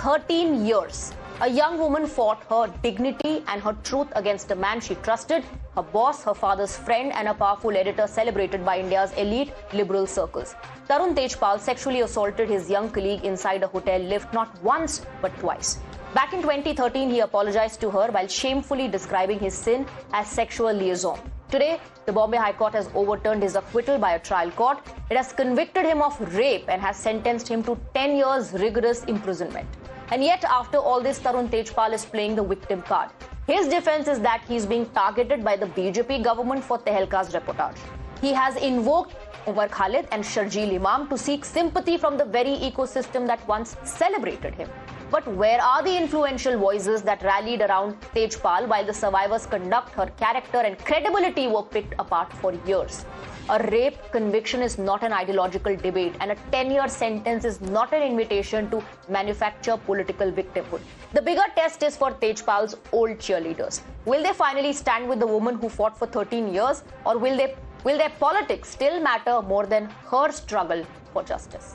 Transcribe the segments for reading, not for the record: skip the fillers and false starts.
13 years, a young woman fought her dignity and her truth against a man she trusted, her boss, her father's friend, and a powerful editor celebrated by India's elite liberal circles. Tarun Tejpal sexually assaulted his young colleague inside a hotel lift not once but twice. Back in 2013, he apologized to her while shamefully describing his sin as sexual liaison. Today, the Bombay High Court has overturned his acquittal by a trial court. It has convicted him of rape and has sentenced him to 10 years rigorous imprisonment. And yet, after all this, Tarun Tejpal is playing the victim card. His defense is that he's being targeted by the BJP government for Tehelka's reportage. He has invoked Umar Khalid and Sharjeel Imam to seek sympathy from the very ecosystem that once celebrated him. But where are the influential voices that rallied around Tejpal while the survivor's conduct, her character and credibility were picked apart for years? A rape conviction is not an ideological debate, and a 10-year sentence is not an invitation to manufacture political victimhood. The bigger test is for Tejpal's old cheerleaders. Will they finally stand with the woman who fought for 13 years, or will their politics still matter more than her struggle for justice?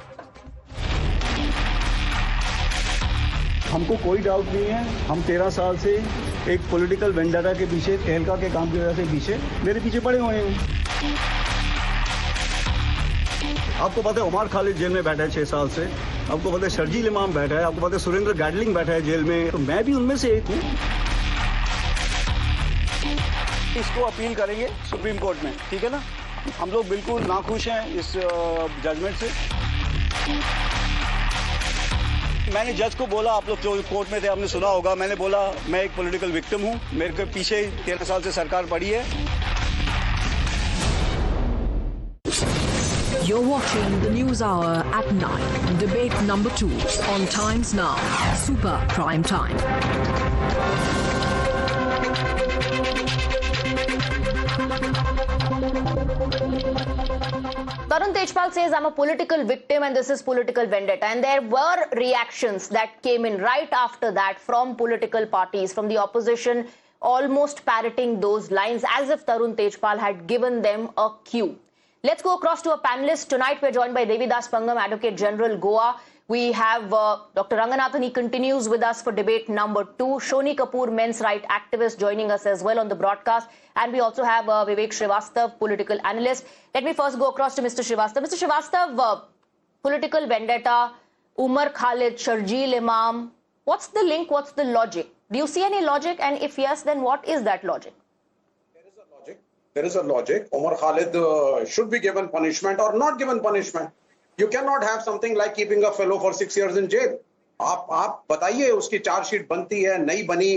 हमको कोई doubt नहीं है, हम 13 साल से एक political vendetta के पीछे, तेहलका के काम की वजह से पीछे मेरे पीछे पड़े हुए हैं। आपको पता है उमर खालिद जेल में बैठा है 6 साल से, आपको पता है शर्जील इमाम बैठा है, आपको पता है सुरेंद्र गैडलिंग बैठा है जेल में, तो मैं भी उनमें से एक हूँ। इसको अपील करेंगे सुप्रीम कोर्ट में, ठीक है ना? हम लोग बिल्कुल नाखुश हैं इस जजमेंट से। मैंने जज को बोला, आप लोग जो कोर्ट में थे आपने सुना होगा, मैंने बोला मैं एक पॉलिटिकल विक्टिम हूँ, मेरे के पीछे 13 साल से सरकार पड़ी है। You're watching the News Hour at 9, debate number 2 on Times Now, Super Prime Time. Tarun Tejpal says, I'm a political victim and this is political vendetta. And there were reactions that came in right after that from political parties, from the opposition, almost parroting those lines as if Tarun Tejpal had given them a cue. Let's go across to a panelist. Tonight we're joined by Devidas Pangam, Advocate General, Goa. We have Dr. Ranganathan. He continues with us for debate number 2. Shoni Kapoor, men's right activist, joining us as well on the broadcast. And we also have Vivek Srivastav, political analyst. Let me first go across to Mr. Srivastav. Mr. Srivastav, political vendetta, Umar Khalid, Sharjeel Imam. What's the link? What's the logic? Do you see any logic? And if yes, then what is that logic? There is a logic. Umar Khalid should be given punishment or not given punishment. You cannot have something like keeping a fellow for 6 years in jail. आप बताइए उसकी chargesheet बनती है नहीं बनी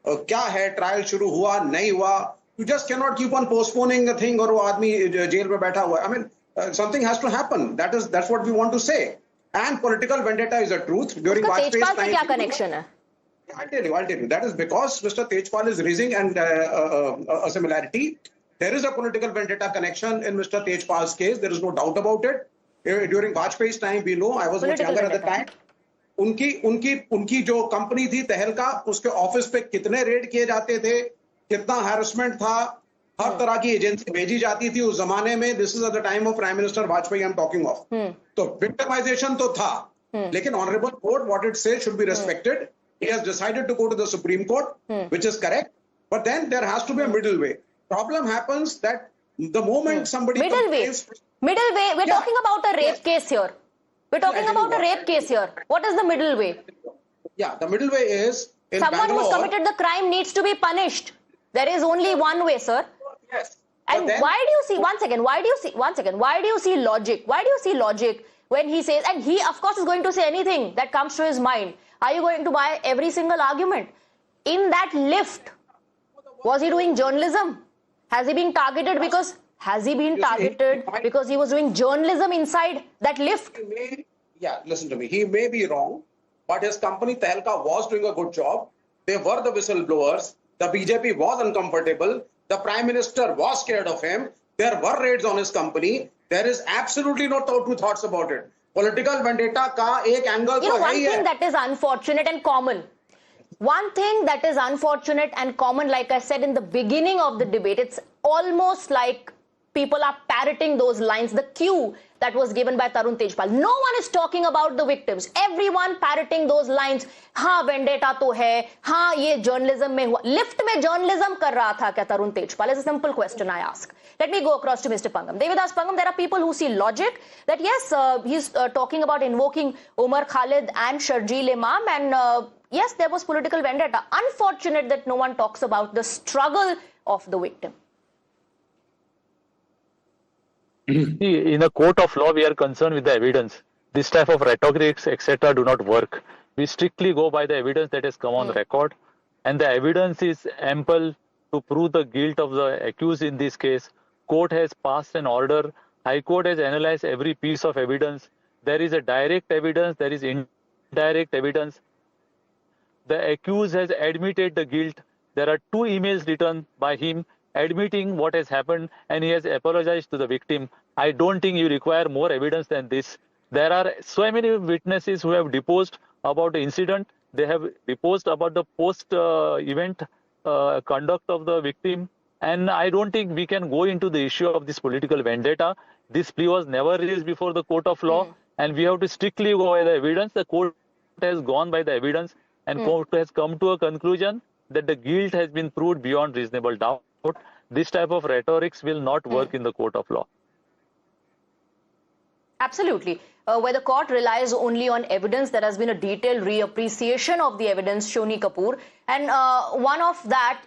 क्या है trial शुरू हुआ नहीं हुआ you just cannot keep on postponing a thing और वो आदमी जेल में बैठा हुआ है. I mean something has to happen. That's what we want to say. And political vendetta is a truth. During Tejpal से क्या connection है? I'll tell you. That is because Mr. Tejpal is raising and a similarity. There is a political vendetta connection in Mr. Tejpal's case. There is no doubt about it. During Vajpayee's time, we know, I was much younger at the time. उनकी जो company थी तेहलका, उसके office पे कितने red किए जाते थे, कितना हैरेसमेंट था, हर तरह की एजेंसी भेजी जाती थी उस जमाने में. This is at the time of prime minister Vajpayee I am talking of. तो विक्टिमाइजेशन तो था, लेकिन honourable court what it says should be respected. He has decided to go to the Supreme Court, which is correct. But then there has to be a middle way. Problem happens that the moment somebody middle way. We're talking about a rape case here. We're talking about a rape case here. What is the middle way? Yeah, the middle way is someone who's committed the crime needs to be punished. There is only one way, sir. Yes. And why do you see? One second. Why do you see logic? Why do you see logic when he says? And he, of course, is going to say anything that comes to his mind. Are you going to buy every single argument? In that lift, was he doing journalism? Has he been targeted because? Has he been targeted because he was doing journalism inside that lift? Listen to me. He may be wrong, but his company Tehelka was doing a good job. They were the whistleblowers. The BJP was uncomfortable. The Prime Minister was scared of him. There were raids on his company. There is absolutely no two thoughts about it. Political vendetta का एक angle तो है ही है. One thing that is unfortunate and common. One thing that is unfortunate and common, like I said in the beginning of the debate, it's almost like people are parroting those lines, the cue that was given by Tarun Tejpal. No one is talking about the victims. Everyone parroting those lines. हाँ vendetta तो है, हाँ ये journalism में हुआ. Lift में journalism कर रहा था क्या Tarun Tejpal? It's a simple question I ask. Let me go across to Mr. Pangam. Devidas Pangam, there are people who see logic that yes, he's talking about invoking Umar Khalid and Sharjeel Imam, and yes, there was political vendetta. Unfortunate that no one talks about the struggle of the victim. In a court of law, we are concerned with the evidence. This type of rhetorics, etc., do not work. We strictly go by the evidence that has come on record, and the evidence is ample to prove the guilt of the accused in this case. Court has passed an order. High Court has analyzed every piece of evidence. There is a direct evidence, there is indirect evidence. The accused has admitted the guilt. There are 2 emails written by him admitting what has happened, and he has apologized to the victim. I don't think you require more evidence than this. There are so many witnesses who have deposed about the incident. They have deposed about the post-event conduct of the victim. And I don't think we can go into the issue of this political vendetta. This plea was never raised before the court of law, and we have to strictly go by the evidence. The court has gone by the evidence, and court has come to a conclusion that the guilt has been proved beyond reasonable doubt. This type of rhetorics will not work in the court of law. Absolutely. Where the court relies only on evidence, there has been a detailed reappreciation of the evidence, Shoni Kapoor. And one of that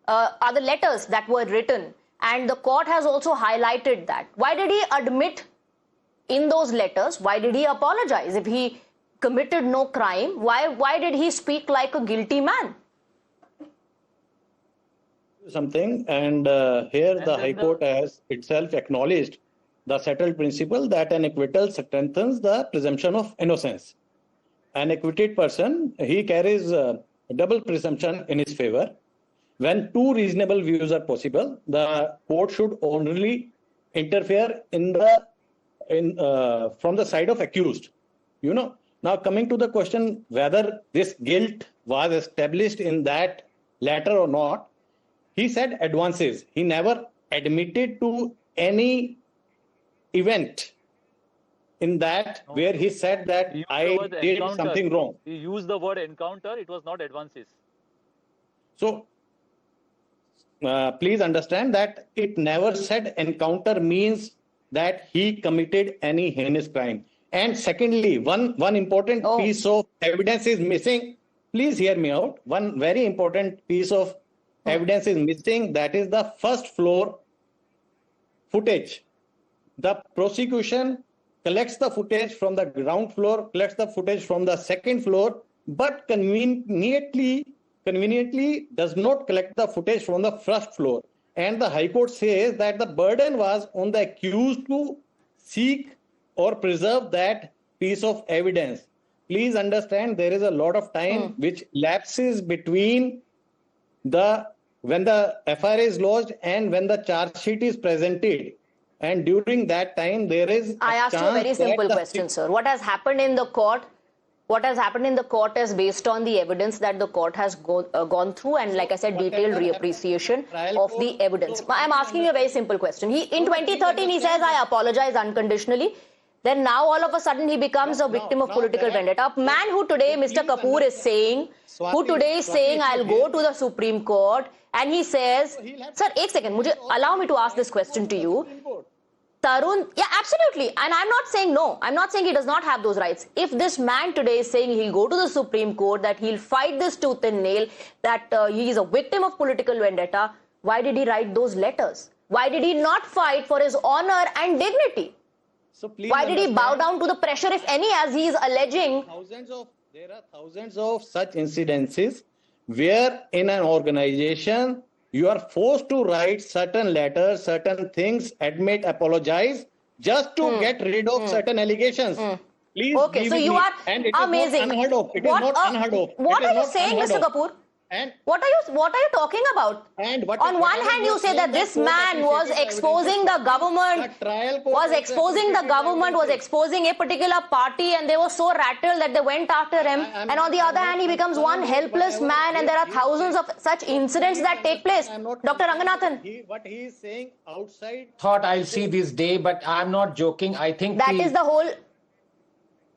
are the letters that were written. And the court has also highlighted that. Why did he admit in those letters? Why did he apologize? If he committed no crime, why did he speak like a guilty man? Something, and here the High Court has itself acknowledged the settled principle that an acquittal strengthens the presumption of innocence. An acquitted person, he carries a double presumption in his favor. When 2 reasonable views are possible, the court should only interfere from the side of accused. Now coming to the question whether this guilt was established in that letter or not, he said advances. He never admitted to any event in that where he said that I did something wrong. He used the word encounter. It was not advances. So please understand that it never said encounter means that he committed any heinous crime. And secondly, one important piece of evidence is missing. Please hear me out. One very important piece of evidence is missing. That is the first floor footage. The prosecution collects the footage from the ground floor, collects the footage from the second floor, but conveniently does not collect the footage from the first floor. And the High Court says that the burden was on the accused to seek or preserve that piece of evidence. Please understand there is a lot of time which lapses between when the FIR is lodged and when the charge sheet is presented. And during that time, there is. I asked you a very simple question, sir. What has happened in the court? What has happened in the court is based on the evidence that the court has gone through, and like I said, detailed reappreciation of the evidence. I'm asking you a very simple question. In 2013, he says, I apologize unconditionally. Then now all of a sudden he becomes a victim of political vendetta. A man who today, Mr. Kapoor is saying, I'll go to the Supreme Court, and he says, sir, एक second, allow me to ask this question to you. Tarun, yeah, absolutely. And I'm not saying no. I'm not saying he does not have those rights. If this man today is saying he'll go to the Supreme Court, that he'll fight this tooth and nail, that he is a victim of political vendetta, why did he write those letters? Why did he not fight for his honor and dignity? So please why did he bow down to the pressure, if any, as he is alleging? There are thousands of such incidences where in an organization, you are forced to write certain letters, certain things, admit, apologize, just to get rid of certain allegations. Please. Okay, so you are and it amazing. Is not unheard of. It is not unheard of. What are you saying, Mr. Kapoor? What are you talking about? And on one hand, you say that this man was exposing the government, was exposing a particular party, and they were so rattled that they went after him. And on the other hand, he becomes one helpless man, and there are thousands of such incidents that take place. Dr. Ranganathan. What he is saying outside. Thought I'll see this day, but I'm not joking. I think that is the whole.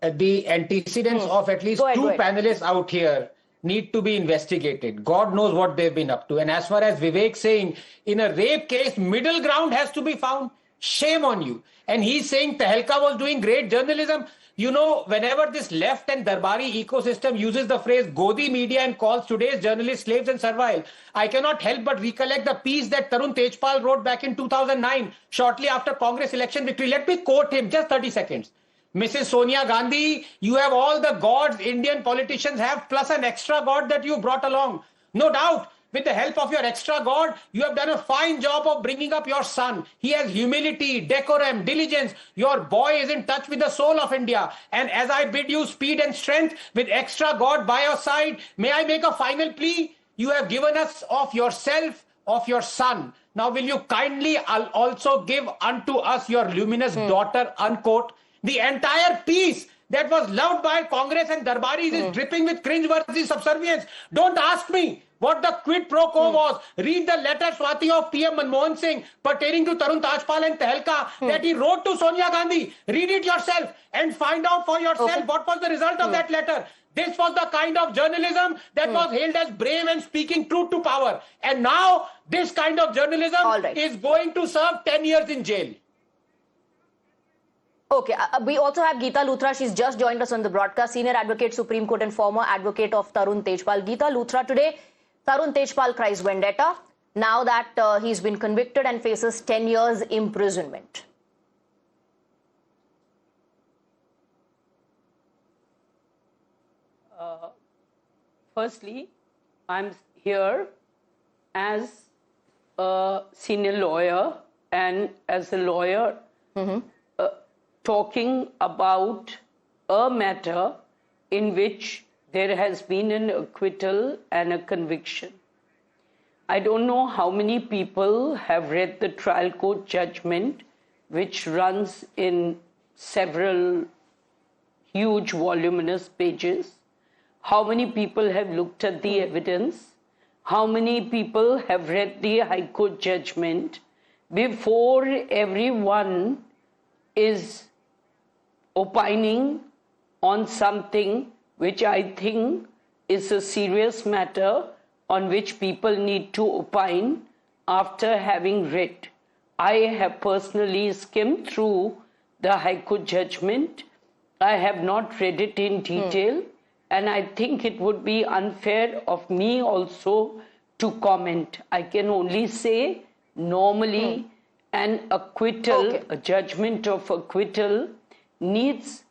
The antecedents of at least two panelists out here need to be investigated. God knows what they've been up to. And as far as Vivek saying, in a rape case, middle ground has to be found. Shame on you. And he's saying Tehelka was doing great journalism. You know, whenever this left and Darbari ecosystem uses the phrase Godi media and calls today's journalists slaves and servile, I cannot help but recollect the piece that Tarun Tejpal wrote back in 2009, shortly after Congress election victory. Let me quote him, just 30 seconds. Mrs. Sonia Gandhi, you have all the gods Indian politicians have, plus an extra god that you brought along. No doubt, with the help of your extra god, you have done a fine job of bringing up your son. He has humility, decorum, diligence. Your boy is in touch with the soul of India. And as I bid you speed and strength with extra god by your side, may I make a final plea? You have given us of yourself, of your son. Now will you kindly also give unto us your luminous daughter, unquote. The entire piece that was loved by Congress and Darbaris is dripping with cringe-worthy subservience. Don't ask me what the quid pro quo was. Read the letter, Swati, of PM Manmohan Singh pertaining to Tarun Tejpal and Tehelka that he wrote to Sonia Gandhi. Read it yourself and find out for yourself what was the result of that letter. This was the kind of journalism that was hailed as brave and speaking truth to power. And now this kind of journalism is going to serve 10 years in jail. Okay, we also have Geeta Luthra. She's just joined us on the broadcast. Senior Advocate, Supreme Court and former advocate of Tarun Tejpal. Geeta Luthra, today, Tarun Tejpal cries vendetta now that he's been convicted and faces 10 years imprisonment. Firstly, I'm here as a senior lawyer and as a lawyer talking about a matter in which there has been an acquittal and a conviction. I don't know how many people have read the trial court judgment, which runs in several huge voluminous pages. How many people have looked at the evidence? How many people have read the High Court judgment before everyone is opining on something which I think is a serious matter on which people need to opine after having read. I have personally skimmed through the High Court judgment. I have not read it in detail, and I think it would be unfair of me also to comment. I can only say normally an acquittal, a judgment of acquittal needs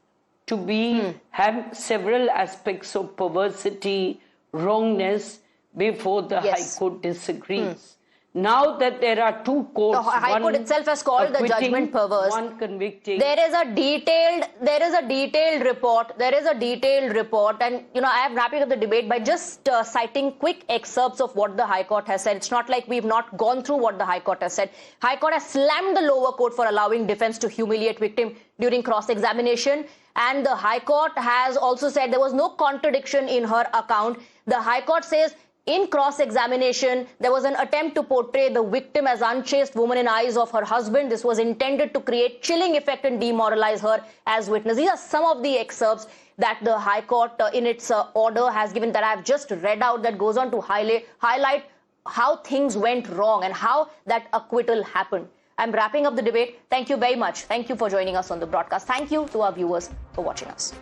to be have several aspects of perversity, wrongness before the High Court disagrees. Now that there are two courts, the High Court itself has called the judgment perverse. One convicting. There is a detailed report, and I am wrapping up the debate by just citing quick excerpts of what the High Court has said. It's not like we've not gone through what the High Court has said. High Court has slammed the lower court for allowing defense to humiliate victim during cross-examination, and the High Court has also said there was no contradiction in her account. The High Court says in cross-examination, there was an attempt to portray the victim as unchaste woman in eyes of her husband. This was intended to create chilling effect and demoralize her as witness. These are some of the excerpts that the High Court in its order has given that I have just read out, that goes on to highlight how things went wrong and how that acquittal happened. I'm wrapping up the debate. Thank you very much. Thank you for joining us on the broadcast. Thank you to our viewers for watching us.